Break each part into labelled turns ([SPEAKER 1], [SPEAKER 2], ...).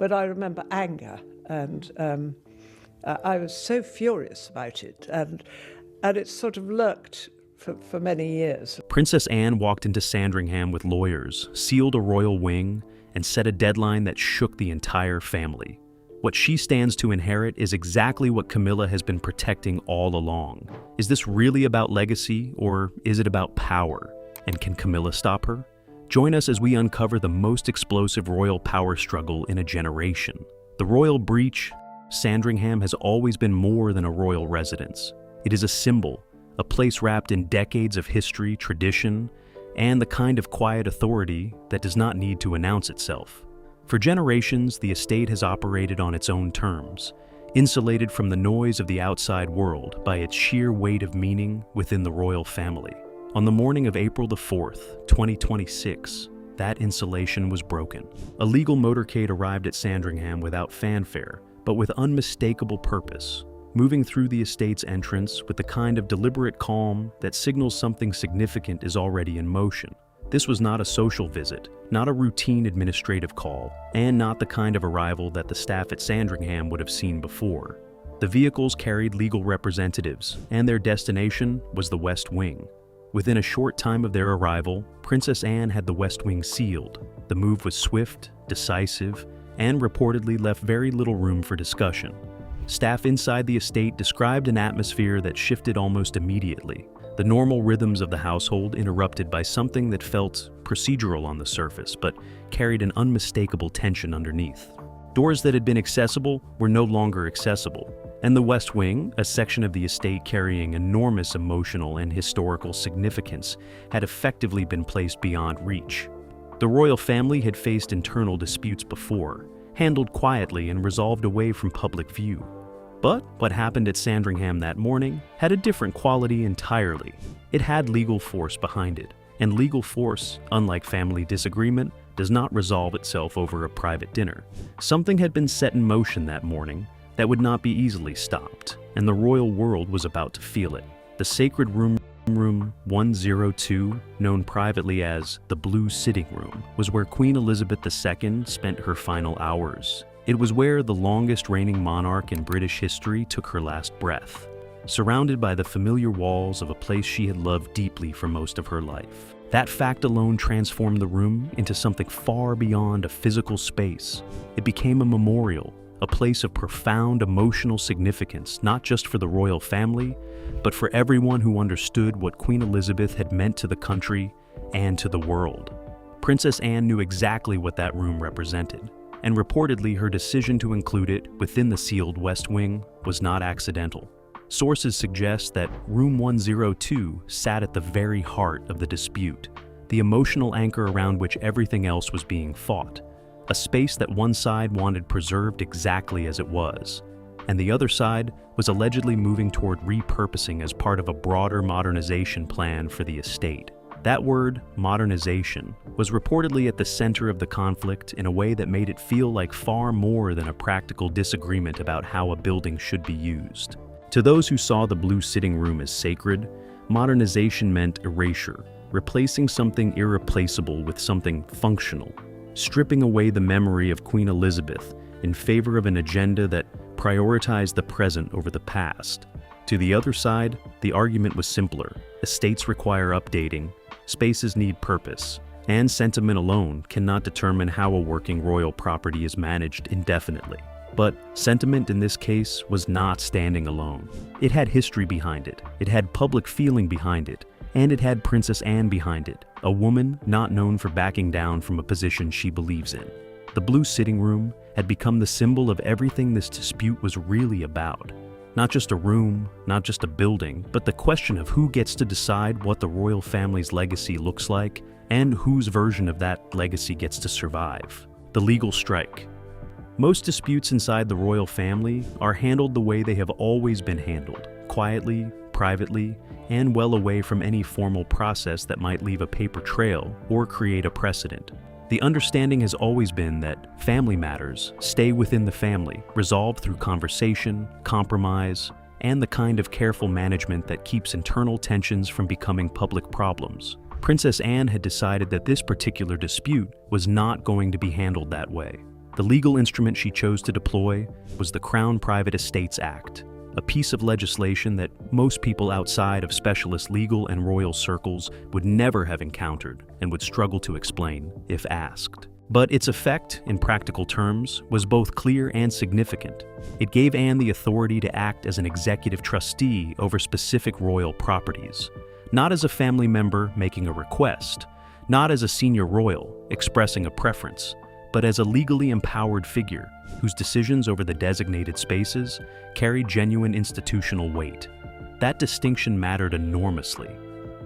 [SPEAKER 1] but I remember anger, and I was so furious about it, and it sort of lurked for many years.
[SPEAKER 2] Princess Anne walked into Sandringham with lawyers, sealed a royal wing, and set a deadline that shook the entire family. What she stands to inherit is exactly what Camilla has been protecting all along. Is this really about legacy, or is it about power? And can Camilla stop her? Join us as we uncover the most explosive royal power struggle in a generation. The royal breach. Sandringham has always been more than a royal residence. It is a symbol, a place wrapped in decades of history, tradition, and the kind of quiet authority that does not need to announce itself. For generations, the estate has operated on its own terms, insulated from the noise of the outside world by its sheer weight of meaning within the royal family. On the morning of April the 4th, 2026, that insulation was broken. A legal motorcade arrived at Sandringham without fanfare, but with unmistakable purpose, moving through the estate's entrance with the kind of deliberate calm that signals something significant is already in motion. This was not a social visit, not a routine administrative call, and not the kind of arrival that the staff at Sandringham would have seen before. The vehicles carried legal representatives, and their destination was the West Wing. Within a short time of their arrival, Princess Anne had the West Wing sealed. The move was swift, decisive, and reportedly left very little room for discussion. Staff inside the estate described an atmosphere that shifted almost immediately, the normal rhythms of the household interrupted by something that felt procedural on the surface, but carried an unmistakable tension underneath. Doors that had been accessible were no longer accessible, and the West Wing, a section of the estate carrying enormous emotional and historical significance, had effectively been placed beyond reach. The royal family had faced internal disputes before, handled quietly and resolved away from public view. But what happened at Sandringham that morning had a different quality entirely. It had legal force behind it, and legal force, unlike family disagreement, does not resolve itself over a private dinner. Something had been set in motion that morning that would not be easily stopped, and the royal world was about to feel it. The sacred room 102, known privately as the Blue Sitting Room, was where Queen Elizabeth II spent her final hours. It was where the longest reigning monarch in British history took her last breath, surrounded by the familiar walls of a place she had loved deeply for most of her life. That fact alone transformed the room into something far beyond a physical space. It became a memorial, a place of profound emotional significance, not just for the royal family, but for everyone who understood what Queen Elizabeth had meant to the country and to the world. Princess Anne knew exactly what that room represented, and reportedly her decision to include it within the sealed West Wing was not accidental. Sources suggest that Room 102 sat at the very heart of the dispute, the emotional anchor around which everything else was being fought, a space that one side wanted preserved exactly as it was, and the other side was allegedly moving toward repurposing as part of a broader modernization plan for the estate. That word, modernization, was reportedly at the center of the conflict in a way that made it feel like far more than a practical disagreement about how a building should be used. To those who saw the Blue Sitting Room as sacred, modernization meant erasure, replacing something irreplaceable with something functional, stripping away the memory of Queen Elizabeth in favor of an agenda that prioritized the present over the past. To the other side, the argument was simpler. Estates require updating, spaces need purpose, and sentiment alone cannot determine how a working royal property is managed indefinitely. But sentiment in this case was not standing alone. It had history behind it, it had public feeling behind it, and it had Princess Anne behind it, a woman not known for backing down from a position she believes in. The Blue Sitting Room had become the symbol of everything this dispute was really about. Not just a room, not just a building, but the question of who gets to decide what the royal family's legacy looks like and whose version of that legacy gets to survive. The legal strike. Most disputes inside the royal family are handled the way they have always been handled, quietly, privately, and well away from any formal process that might leave a paper trail or create a precedent. The understanding has always been that family matters stay within the family, resolved through conversation, compromise, and the kind of careful management that keeps internal tensions from becoming public problems. Princess Anne had decided that this particular dispute was not going to be handled that way. The legal instrument she chose to deploy was the Crown Private Estates Act, a piece of legislation that most people outside of specialist legal and royal circles would never have encountered and would struggle to explain if asked. But its effect, in practical terms, was both clear and significant. It gave Anne the authority to act as an executive trustee over specific royal properties, not as a family member making a request, not as a senior royal expressing a preference, but as a legally empowered figure whose decisions over the designated spaces carried genuine institutional weight. That distinction mattered enormously.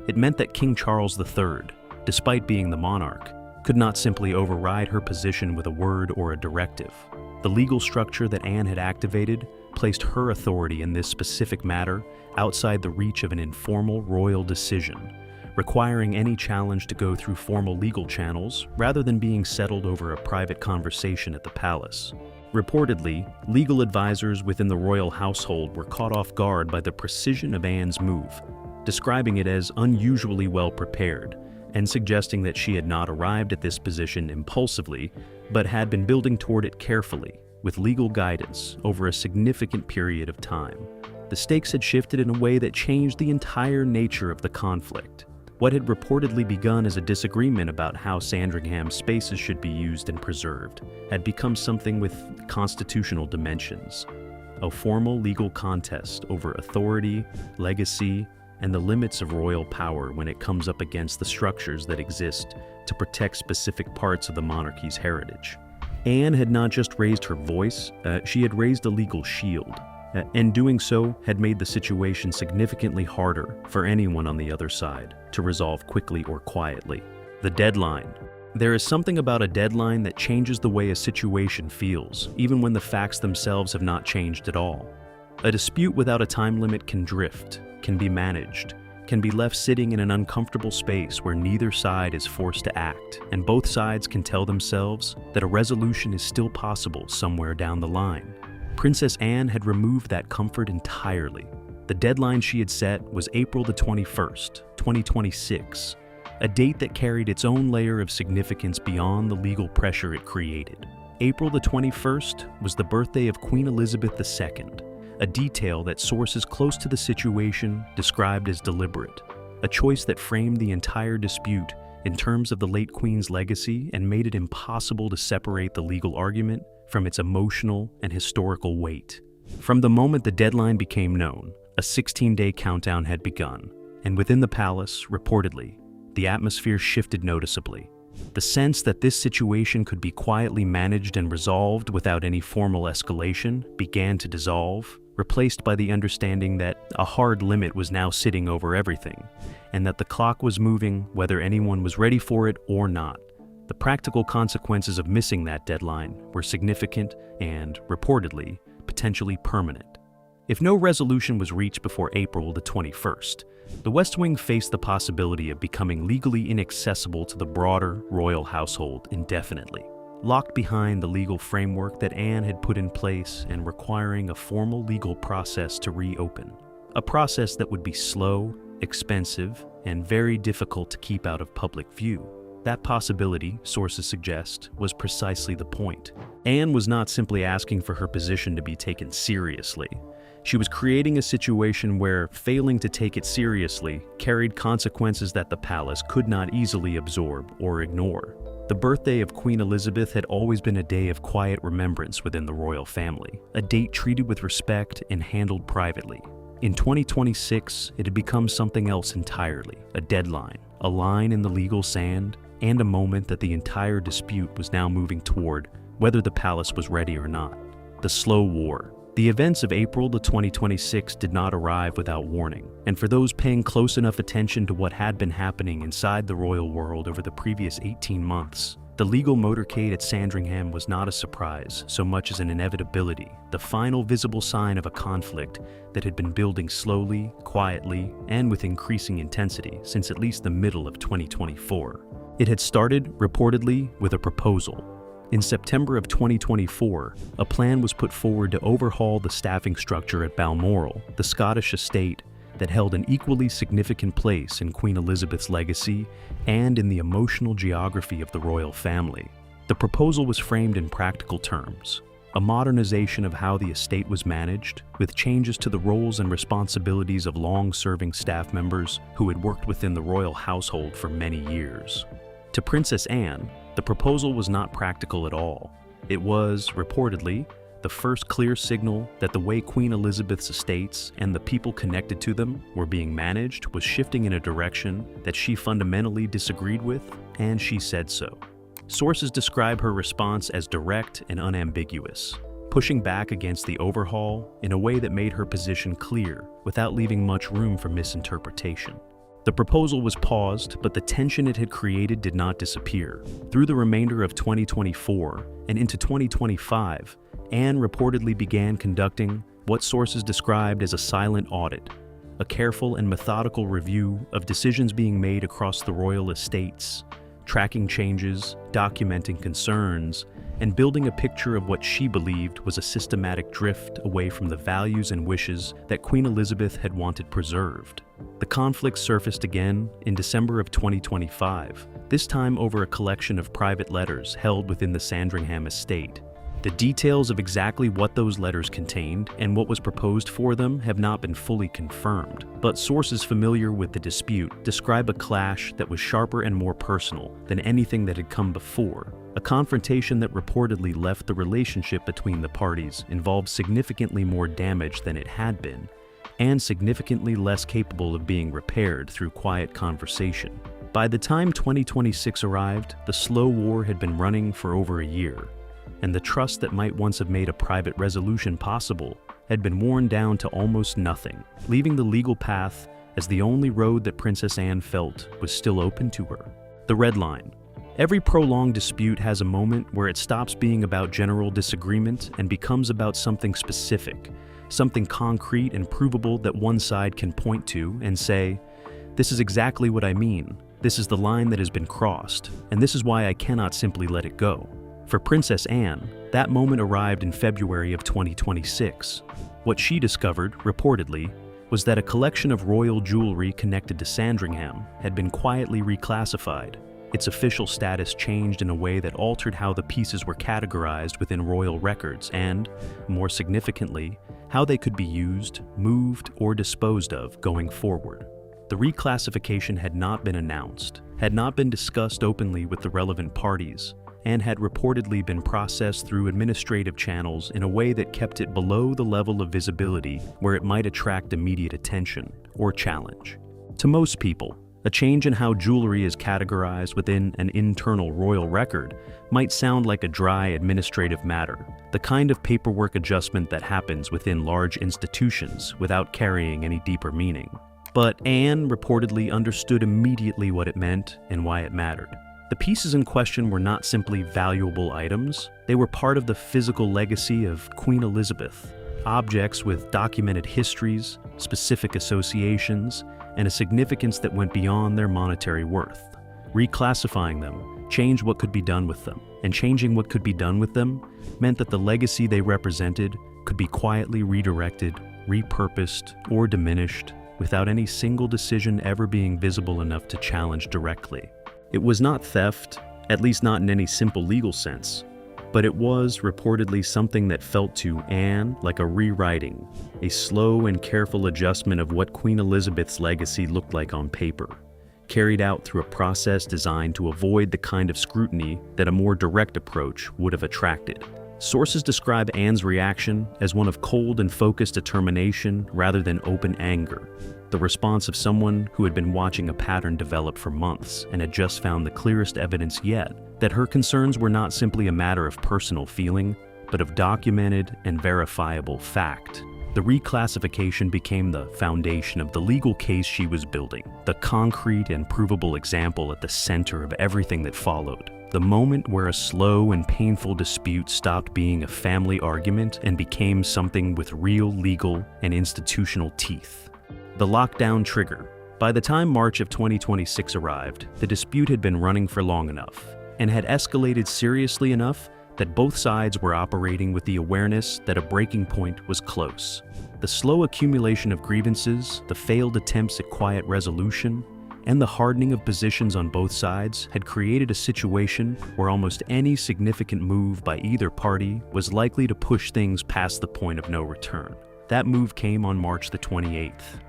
[SPEAKER 2] It meant that King Charles III, despite being the monarch, could not simply override her position with a word or a directive. The legal structure that Anne had activated placed her authority in this specific matter outside the reach of an informal royal decision, requiring any challenge to go through formal legal channels rather than being settled over a private conversation at the palace. Reportedly, legal advisors within the royal household were caught off guard by the precision of Anne's move, describing it as unusually well prepared, and suggesting that she had not arrived at this position impulsively, but had been building toward it carefully, with legal guidance over a significant period of time. The stakes had shifted in a way that changed the entire nature of the conflict. What had reportedly begun as a disagreement about how Sandringham's spaces should be used and preserved had become something with constitutional dimensions, a formal legal contest over authority, legacy, and the limits of royal power when it comes up against the structures that exist to protect specific parts of the monarchy's heritage. Anne had not just raised her voice, she had raised a legal shield, and doing so had made the situation significantly harder for anyone on the other side to resolve quickly or quietly. The deadline. There is something about a deadline that changes the way a situation feels, even when the facts themselves have not changed at all. A dispute without a time limit can drift, can be managed, can be left sitting in an uncomfortable space where neither side is forced to act, and both sides can tell themselves that a resolution is still possible somewhere down the line. Princess Anne had removed that comfort entirely. The deadline she had set was April the 21st, 2026, a date that carried its own layer of significance beyond the legal pressure it created. April the 21st was the birthday of Queen Elizabeth II, a detail that sources close to the situation described as deliberate, a choice that framed the entire dispute in terms of the late Queen's legacy and made it impossible to separate the legal argument from its emotional and historical weight. From the moment the deadline became known, a 16-day countdown had begun, and within the palace, reportedly, the atmosphere shifted noticeably. The sense that this situation could be quietly managed and resolved without any formal escalation began to dissolve, replaced by the understanding that a hard limit was now sitting over everything, and that the clock was moving whether anyone was ready for it or not. The practical consequences of missing that deadline were significant and, reportedly, potentially permanent. If no resolution was reached before April the 21st, the West Wing faced the possibility of becoming legally inaccessible to the broader royal household indefinitely, locked behind the legal framework that Anne had put in place and requiring a formal legal process to reopen. A process that would be slow, expensive, and very difficult to keep out of public view. That possibility, sources suggest, was precisely the point. Anne was not simply asking for her position to be taken seriously. She was creating a situation where failing to take it seriously carried consequences that the palace could not easily absorb or ignore. The birthday of Queen Elizabeth had always been a day of quiet remembrance within the royal family, a date treated with respect and handled privately. In 2026, it had become something else entirely, a deadline, a line in the legal sand, and a moment that the entire dispute was now moving toward, whether the palace was ready or not. The slow war. The events of April the 2026 did not arrive without warning, and for those paying close enough attention to what had been happening inside the royal world over the previous 18 months, the legal motorcade at Sandringham was not a surprise so much as an inevitability, the final visible sign of a conflict that had been building slowly, quietly, and with increasing intensity since at least the middle of 2024. It had started, reportedly, with a proposal. In September of 2024, a plan was put forward to overhaul the staffing structure at Balmoral, the Scottish estate that held an equally significant place in Queen Elizabeth's legacy and in the emotional geography of the royal family. The proposal was framed in practical terms, a modernization of how the estate was managed, with changes to the roles and responsibilities of long-serving staff members who had worked within the royal household for many years. To Princess Anne, the proposal was not practical at all. It was, reportedly, the first clear signal that the way Queen Elizabeth's estates and the people connected to them were being managed was shifting in a direction that she fundamentally disagreed with, and she said so. Sources describe her response as direct and unambiguous, pushing back against the overhaul in a way that made her position clear without leaving much room for misinterpretation. The proposal was paused, but the tension it had created did not disappear. Through the remainder of 2024 and into 2025, Anne reportedly began conducting what sources described as a silent audit, a careful and methodical review of decisions being made across the royal estates, tracking changes, documenting concerns, and building a picture of what she believed was a systematic drift away from the values and wishes that Queen Elizabeth had wanted preserved. The conflict surfaced again in December of 2025, this time over a collection of private letters held within the Sandringham estate. The details of exactly what those letters contained and what was proposed for them have not been fully confirmed, but sources familiar with the dispute describe a clash that was sharper and more personal than anything that had come before. A confrontation that reportedly left the relationship between the parties involved significantly more damage than it had been, and significantly less capable of being repaired through quiet conversation. By the time 2026 arrived, the slow war had been running for over a year, and the trust that might once have made a private resolution possible had been worn down to almost nothing, leaving the legal path as the only road that Princess Anne felt was still open to her. The red line. Every prolonged dispute has a moment where it stops being about general disagreement and becomes about something specific, something concrete and provable that one side can point to and say, "This is exactly what I mean. This is the line that has been crossed, and this is why I cannot simply let it go." For Princess Anne, that moment arrived in February of 2026. What she discovered, reportedly, was that a collection of royal jewelry connected to Sandringham had been quietly reclassified. Its official status changed in a way that altered how the pieces were categorized within royal records and, more significantly, how they could be used, moved, or disposed of going forward. The reclassification had not been announced, had not been discussed openly with the relevant parties, and had reportedly been processed through administrative channels in a way that kept it below the level of visibility where it might attract immediate attention or challenge. To most people, a change in how jewelry is categorized within an internal royal record might sound like a dry administrative matter, the kind of paperwork adjustment that happens within large institutions without carrying any deeper meaning. But Anne reportedly understood immediately what it meant and why it mattered. The pieces in question were not simply valuable items, they were part of the physical legacy of Queen Elizabeth, objects with documented histories, specific associations, and a significance that went beyond their monetary worth. Reclassifying them changed what could be done with them, and changing what could be done with them meant that the legacy they represented could be quietly redirected, repurposed, or diminished without any single decision ever being visible enough to challenge directly. It was not theft, at least not in any simple legal sense, but it was reportedly something that felt to Anne like a rewriting, a slow and careful adjustment of what Queen Elizabeth's legacy looked like on paper, carried out through a process designed to avoid the kind of scrutiny that a more direct approach would have attracted. Sources describe Anne's reaction as one of cold and focused determination rather than open anger, the response of someone who had been watching a pattern develop for months and had just found the clearest evidence yet that her concerns were not simply a matter of personal feeling, but of documented and verifiable fact. The reclassification became the foundation of the legal case she was building, the concrete and provable example at the center of everything that followed. The moment where a slow and painful dispute stopped being a family argument and became something with real legal and institutional teeth. The lockdown trigger. By the time March of 2026 arrived, the dispute had been running for long enough and had escalated seriously enough that both sides were operating with the awareness that a breaking point was close. The slow accumulation of grievances, the failed attempts at quiet resolution, and the hardening of positions on both sides had created a situation where almost any significant move by either party was likely to push things past the point of no return. That move came on March the 28th.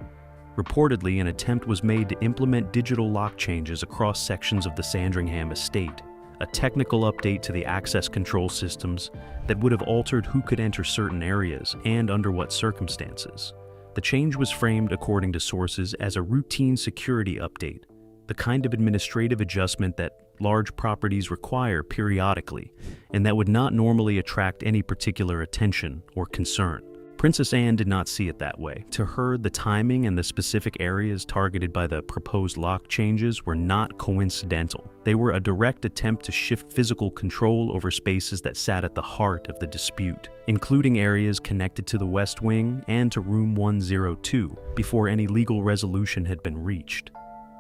[SPEAKER 2] Reportedly, an attempt was made to implement digital lock changes across sections of the Sandringham estate, a technical update to the access control systems that would have altered who could enter certain areas and under what circumstances. The change was framed, according to sources, as a routine security update, the kind of administrative adjustment that large properties require periodically, and that would not normally attract any particular attention or concern. Princess Anne did not see it that way. To her, the timing and the specific areas targeted by the proposed lock changes were not coincidental. They were a direct attempt to shift physical control over spaces that sat at the heart of the dispute, including areas connected to the West Wing and to Room 102, before any legal resolution had been reached.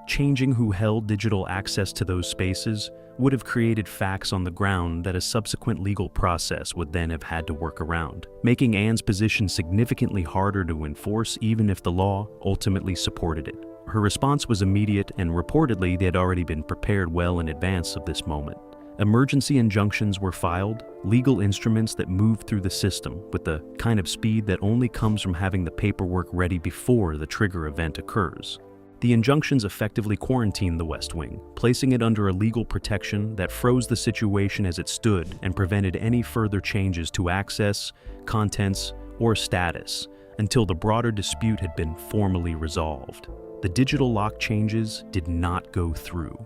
[SPEAKER 2] Changing who held digital access to those spaces would have created facts on the ground that a subsequent legal process would then have had to work around, making Anne's position significantly harder to enforce even if the law ultimately supported it. Her response was immediate, and reportedly they had already been prepared well in advance of this moment. Emergency injunctions were filed, legal instruments that moved through the system with the kind of speed that only comes from having the paperwork ready before the trigger event occurs. The injunctions effectively quarantined the West Wing, placing it under a legal protection that froze the situation as it stood and prevented any further changes to access, contents, or status until the broader dispute had been formally resolved. The digital lock changes did not go through,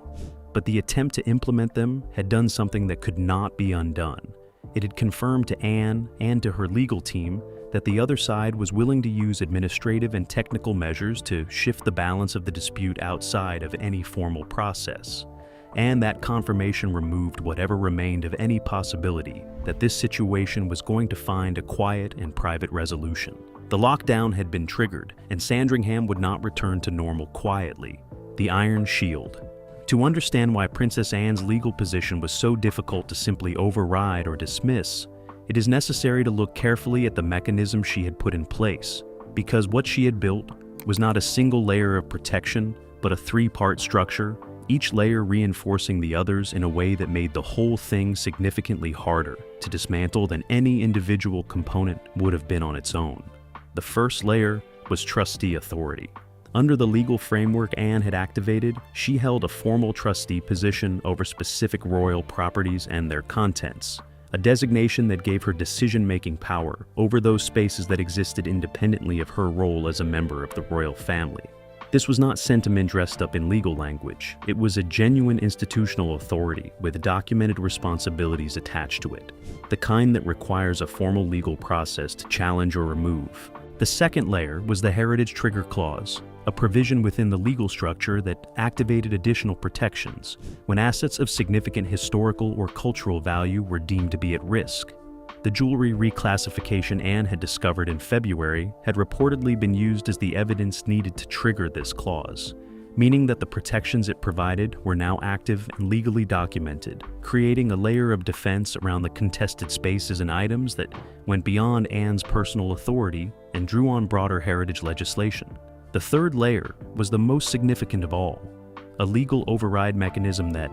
[SPEAKER 2] but the attempt to implement them had done something that could not be undone. It had confirmed to Anne and to her legal team that the other side was willing to use administrative and technical measures to shift the balance of the dispute outside of any formal process. And that confirmation removed whatever remained of any possibility that this situation was going to find a quiet and private resolution. The lockdown had been triggered, and Sandringham would not return to normal quietly. The Iron Shield. To understand why Princess Anne's legal position was so difficult to simply override or dismiss, it is necessary to look carefully at the mechanism she had put in place, because what she had built was not a single layer of protection, but a three-part structure, each layer reinforcing the others in a way that made the whole thing significantly harder to dismantle than any individual component would have been on its own. The first layer was trustee authority. Under the legal framework Anne had activated, she held a formal trustee position over specific royal properties and their contents, a designation that gave her decision-making power over those spaces that existed independently of her role as a member of the royal family. This was not sentiment dressed up in legal language. It was a genuine institutional authority with documented responsibilities attached to it, the kind that requires a formal legal process to challenge or remove. The second layer was the Heritage Trigger Clause, a provision within the legal structure that activated additional protections when assets of significant historical or cultural value were deemed to be at risk. The jewelry reclassification Anne had discovered in February had reportedly been used as the evidence needed to trigger this clause, meaning that the protections it provided were now active and legally documented, creating a layer of defense around the contested spaces and items that went beyond Anne's personal authority and drew on broader heritage legislation. The third layer was the most significant of all, a legal override mechanism that,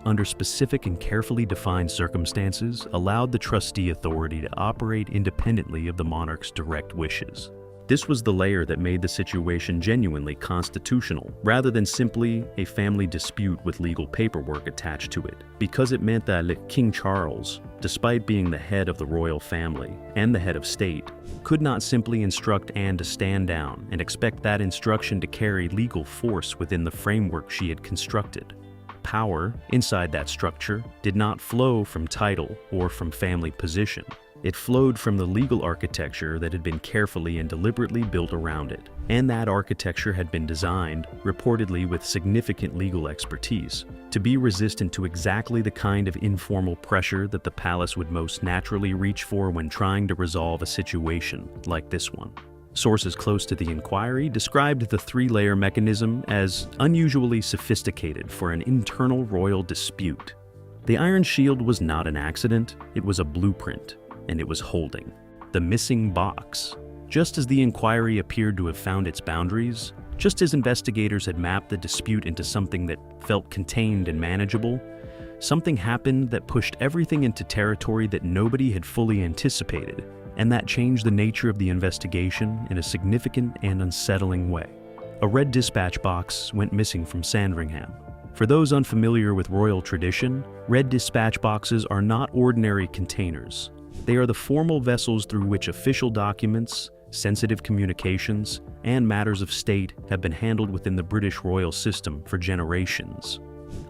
[SPEAKER 2] under specific and carefully defined circumstances, allowed the trustee authority to operate independently of the monarch's direct wishes. This was the layer that made the situation genuinely constitutional, rather than simply a family dispute with legal paperwork attached to it, because it meant that King Charles, despite being the head of the royal family and the head of state, could not simply instruct Anne to stand down and expect that instruction to carry legal force within the framework she had constructed. Power, inside that structure, did not flow from title or from family position. It flowed from the legal architecture that had been carefully and deliberately built around it. And that architecture had been designed, reportedly with significant legal expertise, to be resistant to exactly the kind of informal pressure that the palace would most naturally reach for when trying to resolve a situation like this one. Sources close to the inquiry described the three-layer mechanism as unusually sophisticated for an internal royal dispute. The Iron Shield was not an accident, it was a blueprint, and it was holding the missing box. Just as the inquiry appeared to have found its boundaries, Just as investigators had mapped the dispute into something that felt contained and manageable, something happened that pushed everything into territory that nobody had fully anticipated, and that changed the nature of the investigation in a significant and unsettling way. A red dispatch box went missing from Sandringham. For those unfamiliar with royal tradition, red dispatch boxes are not ordinary containers. They are the formal vessels through which official documents, sensitive communications, and matters of state have been handled within the British royal system for generations.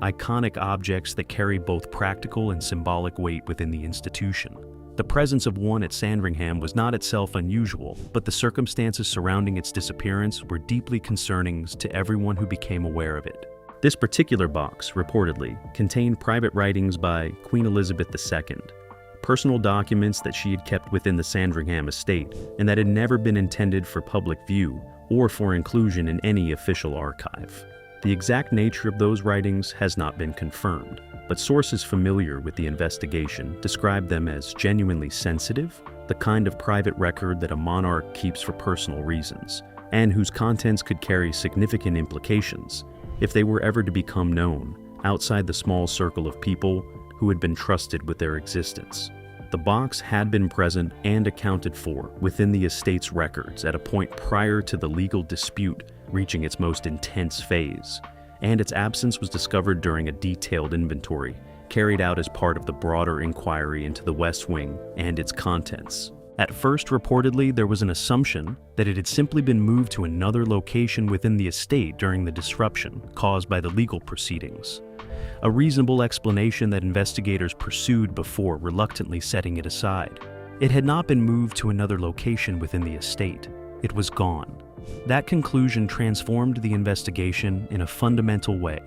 [SPEAKER 2] Iconic objects that carry both practical and symbolic weight within the institution. The presence of one at Sandringham was not itself unusual, but the circumstances surrounding its disappearance were deeply concerning to everyone who became aware of it. This particular box, reportedly, contained private writings by Queen Elizabeth II, personal documents that she had kept within the Sandringham estate and that had never been intended for public view or for inclusion in any official archive. The exact nature of those writings has not been confirmed, but sources familiar with the investigation describe them as genuinely sensitive, the kind of private record that a monarch keeps for personal reasons, and whose contents could carry significant implications if they were ever to become known outside the small circle of people who had been trusted with their existence. The box had been present and accounted for within the estate's records at a point prior to the legal dispute reaching its most intense phase, and its absence was discovered during a detailed inventory carried out as part of the broader inquiry into the West Wing and its contents. At first, reportedly, there was an assumption that it had simply been moved to another location within the estate during the disruption caused by the legal proceedings. A reasonable explanation that investigators pursued before reluctantly setting it aside. It had not been moved to another location within the estate. It was gone. That conclusion transformed the investigation in a fundamental way,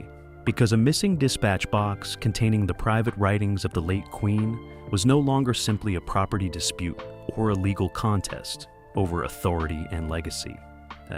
[SPEAKER 2] because a missing dispatch box containing the private writings of the late Queen was no longer simply a property dispute or a legal contest over authority and legacy.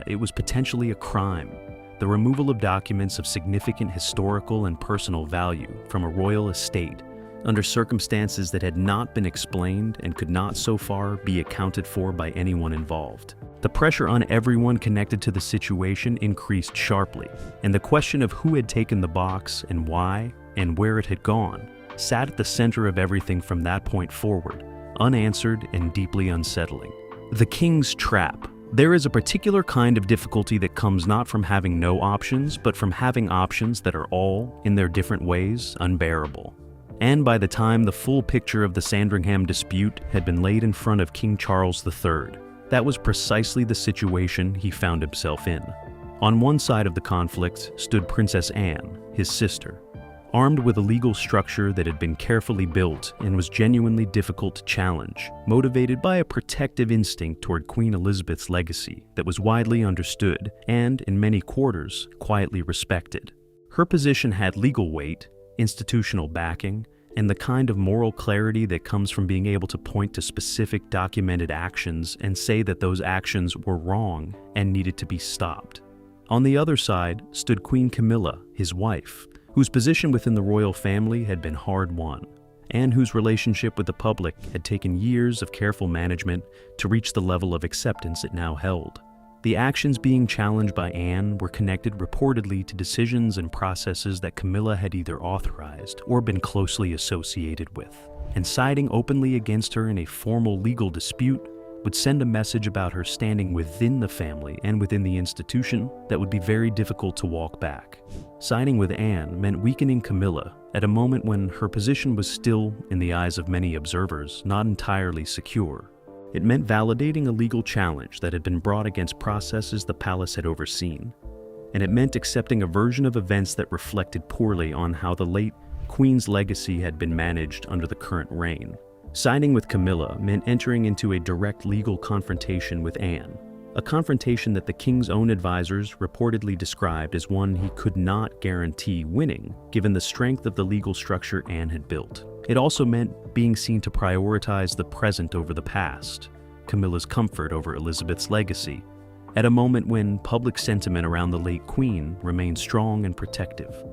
[SPEAKER 2] It was potentially a crime, the removal of documents of significant historical and personal value from a royal estate under circumstances that had not been explained and could not so far be accounted for by anyone involved. The pressure on everyone connected to the situation increased sharply, and the question of who had taken the box and why and where it had gone sat at the center of everything from that point forward, unanswered and deeply unsettling. The King's Trap. There is a particular kind of difficulty that comes not from having no options, but from having options that are all, in their different ways, unbearable. And by the time the full picture of the Sandringham dispute had been laid in front of King Charles III, that was precisely the situation he found himself in. On one side of the conflict stood Princess Anne, his sister, armed with a legal structure that had been carefully built and was genuinely difficult to challenge, motivated by a protective instinct toward Queen Elizabeth's legacy that was widely understood and, in many quarters, quietly respected. Her position had legal weight, institutional backing, and the kind of moral clarity that comes from being able to point to specific documented actions and say that those actions were wrong and needed to be stopped. On the other side stood Queen Camilla, his wife, whose position within the royal family had been hard-won, and whose relationship with the public had taken years of careful management to reach the level of acceptance it now held. The actions being challenged by Anne were connected reportedly to decisions and processes that Camilla had either authorized or been closely associated with, and siding openly against her in a formal legal dispute would send a message about her standing within the family and within the institution that would be very difficult to walk back. Siding with Anne meant weakening Camilla at a moment when her position was still, in the eyes of many observers, not entirely secure. It meant validating a legal challenge that had been brought against processes the palace had overseen, and it meant accepting a version of events that reflected poorly on how the late Queen's legacy had been managed under the current reign. Siding with Camilla meant entering into a direct legal confrontation with Anne, a confrontation that the king's own advisors reportedly described as one he could not guarantee winning, given the strength of the legal structure Anne had built. It also meant being seen to prioritize the present over the past, Camilla's comfort over Elizabeth's legacy, at a moment when public sentiment around the late Queen remained strong and protective.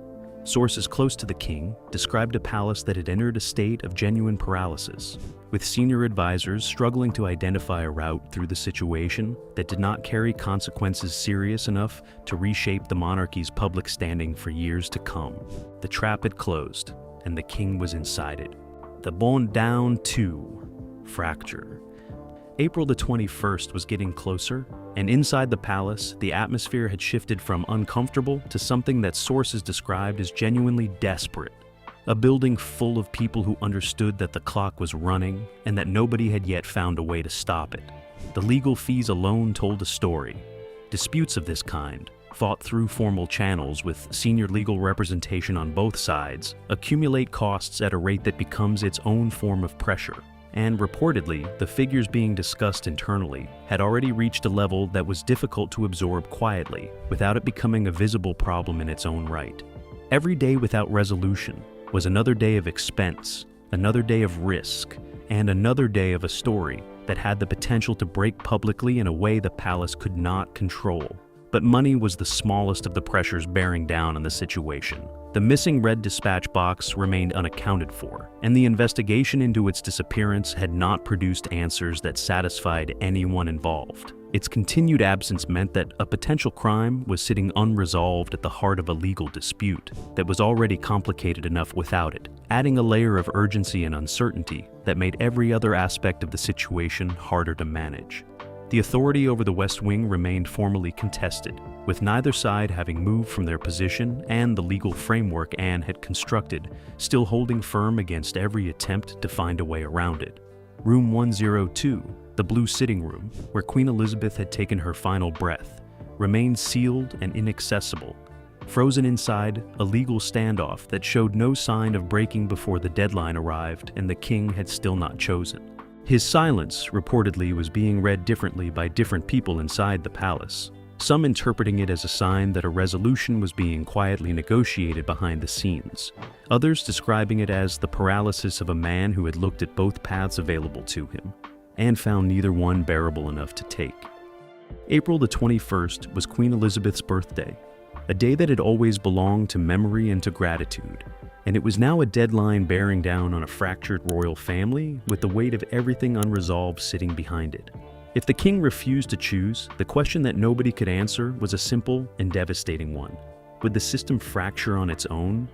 [SPEAKER 2] Sources close to the king described a palace that had entered a state of genuine paralysis, with senior advisors struggling to identify a route through the situation that did not carry consequences serious enough to reshape the monarchy's public standing for years to come. The trap had closed, and the king was inside it. The bone down to fracture. April the 21st was getting closer, and inside the palace, the atmosphere had shifted from uncomfortable to something that sources described as genuinely desperate. A building full of people who understood that the clock was running and that nobody had yet found a way to stop it. The legal fees alone told a story. Disputes of this kind, fought through formal channels with senior legal representation on both sides, accumulate costs at a rate that becomes its own form of pressure. And reportedly, the figures being discussed internally had already reached a level that was difficult to absorb quietly, without it becoming a visible problem in its own right. Every day without resolution was another day of expense, another day of risk, and another day of a story that had the potential to break publicly in a way the palace could not control. But money was the smallest of the pressures bearing down on the situation. The missing red dispatch box remained unaccounted for, and the investigation into its disappearance had not produced answers that satisfied anyone involved. Its continued absence meant that a potential crime was sitting unresolved at the heart of a legal dispute that was already complicated enough without it, adding a layer of urgency and uncertainty that made every other aspect of the situation harder to manage. The authority over the West Wing remained formally contested, with neither side having moved from their position and the legal framework Anne had constructed still holding firm against every attempt to find a way around it. Room 102, the blue sitting room, where Queen Elizabeth had taken her final breath, remained sealed and inaccessible. Frozen inside, a legal standoff that showed no sign of breaking before the deadline arrived and the king had still not chosen. His silence, reportedly, was being read differently by different people inside the palace, some interpreting it as a sign that a resolution was being quietly negotiated behind the scenes, others describing it as the paralysis of a man who had looked at both paths available to him, and found neither one bearable enough to take. April the 21st was Queen Elizabeth's birthday, a day that had always belonged to memory and to gratitude, and it was now a deadline bearing down on a fractured royal family with the weight of everything unresolved sitting behind it. If the king refused to choose, the question that nobody could answer was a simple and devastating one. Would the system fracture on its own,